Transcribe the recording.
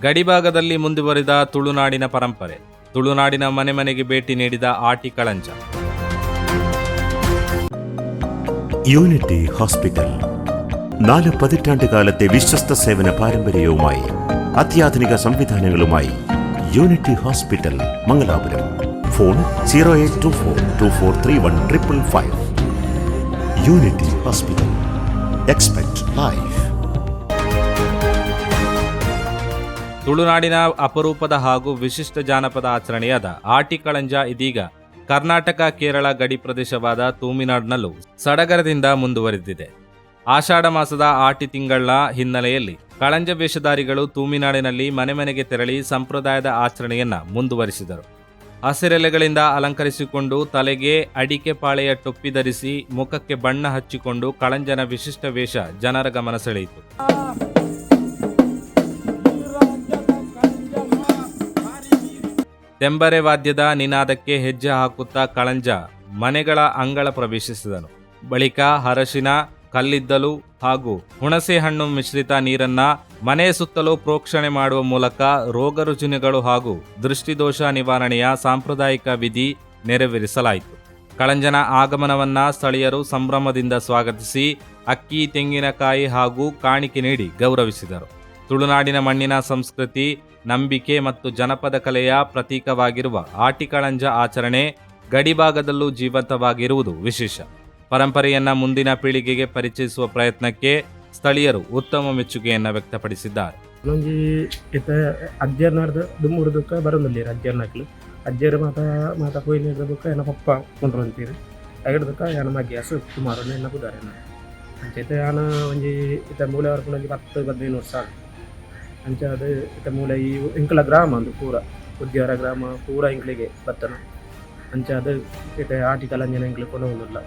ಗಡಿಭಾಗದಲ್ಲಿ ಮುಂದುವರಿದ ತುಳುನಾಡಿನ ಪರಂಪರೆ. ತುಳುನಾಡಿನ ಮನೆ ಮನೆಗೆ ಭೇಟಿ ನೀಡಿದ ಆಟಿ ಕಳಂಜ. യൂണിറ്റി ഹോസ്പിറ്റൽ 4 പതിറ്റാണ്ടുകാലത്തെ വിശ്വസ്ത സേവന പാരമ്പര്യവുമായി അത്യാധുനിക സംവിധാനങ്ങളുമായി unity hospital Mangalapuram. Phone 0824243155. Unity hospital. Expect life. ತುಳುನಾಡಿನ ಅಪರೂಪದ ಹಾಗೂ ವಿಶಿಷ್ಟ ಜಾನಪದ ಆಚರಣೆಯಾದ ಆಟಿ ಕಳಂಜ ಇದೀಗ ಕರ್ನಾಟಕ ಕೇರಳ ಗಡಿ ಪ್ರದೇಶವಾದ ತೂಮಿನಾಡಿನಲ್ಲೂ ಸಡಗರದಿಂದ ಮುಂದುವರೆದಿದೆ. ಆಷಾಢ ಮಾಸದ ಆಟಿ ತಿಂಗಳ ಹಿನ್ನೆಲೆಯಲ್ಲಿ ಕಳಂಜ ವೇಷಧಾರಿಗಳು ತೂಮಿನಾಡಿನಲ್ಲಿ ಮನೆ ಮನೆಗೆ ತೆರಳಿ ಸಂಪ್ರದಾಯದ ಆಚರಣೆಯನ್ನ ಮುಂದುವರಿಸಿದರು. ಹಸಿರೆಲೆಗಳಿಂದ ಅಲಂಕರಿಸಿಕೊಂಡು ತಲೆಗೆ ಅಡಿಕೆ ಪಾಳೆಯ ಟೊಪ್ಪಿ ಧರಿಸಿ ಮುಖಕ್ಕೆ ಬಣ್ಣ ಹಚ್ಚಿಕೊಂಡು ಕಳಂಜನ ವಿಶಿಷ್ಟ ವೇಷ ಜನರ ಗಮನ ಸೆಳೆಯಿತು. ತೆಂಬರೆ ವಾದ್ಯದ ನಿನಾದಕ್ಕೆ ಹೆಜ್ಜೆ ಹಾಕುತ್ತಾ ಕಳಂಜ ಮನೆಗಳ ಅಂಗಳ ಪ್ರವೇಶಿಸಿದನು. ಬಳಿಕ ಅರಶಿನ, ಕಲ್ಲಿದ್ದಲು ಹಾಗೂ ಹುಣಸೆ ಹಣ್ಣು ಮಿಶ್ರಿತ ನೀರನ್ನ ಮನೆಯ ಸುತ್ತಲೂ ಪ್ರೋಕ್ಷಣೆ ಮಾಡುವ ಮೂಲಕ ರೋಗ ರುಜಿನಗಳು ಹಾಗೂ ದೃಷ್ಟಿದೋಷ ನಿವಾರಣೆಯ ಸಾಂಪ್ರದಾಯಿಕ ವಿಧಿ ನೆರವೇರಿಸಲಾಯಿತು. ಕಳಂಜನ ಆಗಮನವನ್ನ ಸ್ಥಳೀಯರು ಸಂಭ್ರಮದಿಂದ ಸ್ವಾಗತಿಸಿ ಅಕ್ಕಿ, ತೆಂಗಿನಕಾಯಿ ಹಾಗೂ ಕಾಣಿಕೆ ನೀಡಿ ಗೌರವಿಸಿದರು. ತುಳುನಾಡಿನ ಮಣ್ಣಿನ ಸಂಸ್ಕೃತಿ, ನಂಬಿಕೆ ಮತ್ತು ಜನಪದ ಕಲೆಯ ಪ್ರತೀಕವಾಗಿರುವ ಆಟಿ ಕಳಂಜ ಆಚರಣೆ ಗಡಿಭಾಗದಲ್ಲೂ ಜೀವಂತವಾಗಿರುವುದು ವಿಶೇಷ. ಪರಂಪರೆಯನ್ನ ಮುಂದಿನ ಪೀಳಿಗೆಗೆ ಪರಿಚಯಿಸುವ ಪ್ರಯತ್ನಕ್ಕೆ ಸ್ಥಳೀಯರು ಉತ್ತಮ ಮೆಚ್ಚುಗೆಯನ್ನ ವ್ಯಕ್ತಪಡಿಸಿದ್ದಾರೆ. ಅಜ್ಜರು ಮಾತಾ ಕೊಯ್ಲಿದ್ದಕ್ಕ ಏನ ಪಪ್ಪ ಕೊಂಡ್ರು ಅಂತೀರಿ ಅಗಡ್ದಕ್ಕ ಏನ ಮಗ್ಗಿ ಹಸು ಸುಮಾರು ನೆನ್ನ ಬುದಾರೆ ಅಂಚೈತೆ ಆನ ಒಂಜಿ ಇತ ಮೂಲೆ ವರ್ಕೊಂಡು ಒಂಜಿ 10-15 ವರ್ಷ ಅಂಚ ಅದು ಇತ ಮೂಲೆ ಈ ಇಂಕಲ ಗ್ರಾಮ ಅಂದು ಪೂರ ಉದ್ಯಾರ ಗ್ರಾಮ ಪೂರ ಇಂಕ್ಲಿಗೆ ಬತ್ತನ ಅಂಚ ಅದು ಇತ ಆಟಿ ಕಲಂಜನ ಇಂಕ್ಲಿಗೆ ಕೊನವಲ್ಲ.